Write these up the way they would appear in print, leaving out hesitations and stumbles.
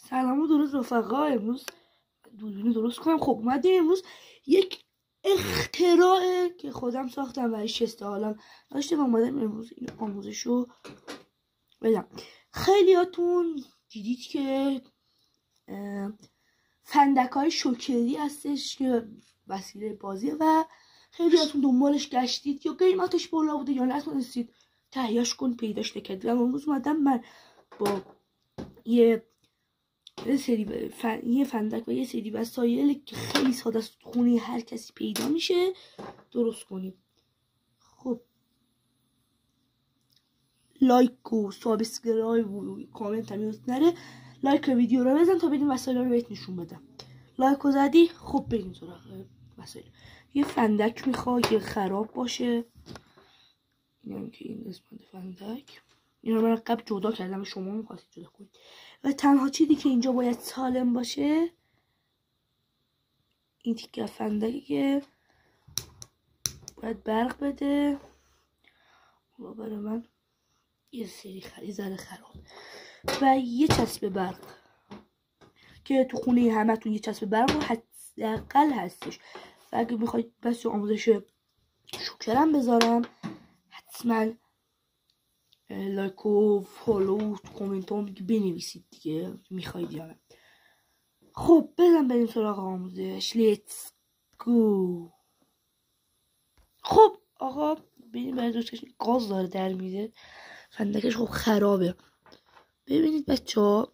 سلام و درست رفقا. امروز دوربین درست کنم. خب اومدیم امروز یک اختراع که خودم ساختم و ایش استحالم داشتم اومدم امروز این آموزش رو بدم. خیلیاتون دیدید که فندک های شوکری هستش که وسیله بازیه و خیلیاتون دنبالش گشتید یا قیمتش بالا بوده یا نتونستید تهیهش کن پیداش نکردید. و امروز اومدم من با یه فندک و یه سری وسایل که خیلی ساده است خونه هر کسی پیدا میشه درست کنیم. خب لایک و سابسکرایب و کامنت هم یادت نره. لایک ویدیو رو بزن تا بریم وسایل رو بهت نشون بدم. لایک رو زدی؟ خب بریم سراغ وسایل. یه فندک میخواد که خراب باشه. اینم که این قسمت فندک، اینا من قبل جدا کردم، شما میخواستید جدا کنید. و تنها چیزی که اینجا باید سالم باشه این تیکه فندکی که باید برق بده. و برای من یه سری ذره خراب و یه چسب برق که تو خونه همتون یه چسب برق حداقل هستش. و اگه میخواید بس آموزش شکرم بذارم حتما لایک و فالو تو کامنت هم بنویسید دیگه میخواید یا نه. خب بریم سراغ آموزش. لیتس گو. خب آقا ببینید برای دوستش گاز داره در میده، فندکش خب خرابه. ببینید بچه ها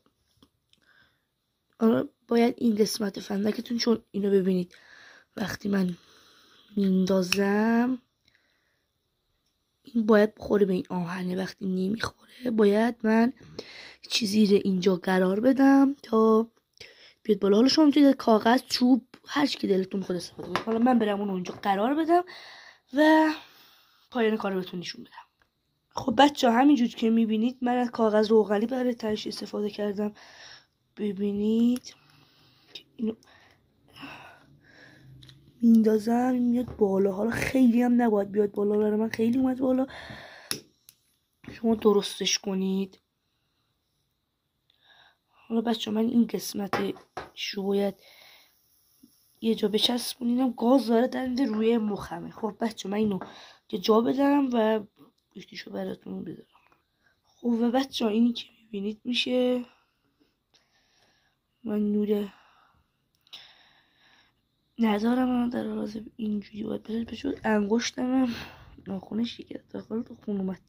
باید این قسمت فندکتون، چون اینو ببینید وقتی من میندازم این باید بخوره به این آهنه، وقتی نمیخوره باید من چیزی رو اینجا قرار بدم تا بیاد بالا. حالا شما میتونید کاغذ، چوب، هر چی که دلتون میخواد استفاده کنید. حالا من برم اونو اینجا قرار بدم و پایان کار رو بهتون نشون بدم. خب بچه ها همینجور که میبینید من از کاغذ روغنی برای تهش استفاده کردم. ببینید اینو میندازم میاد بالا. حالا خیلی هم نباید بیاد بالا، برای من خیلی اومد بالا. شما درستش کنید. حالا بچه من این قسمت شو باید یه جا بچسبونیدم، گاز داره در میده روی مخمه. خب بچه من اینو یه جا بدم و یکیشو براتون بذارم. خب و بچه اینی که میبینید میشه، من نور ندارم در راز اینجوری باید بشه انگشتم ناخونش دیگه داخل تو خون اومد.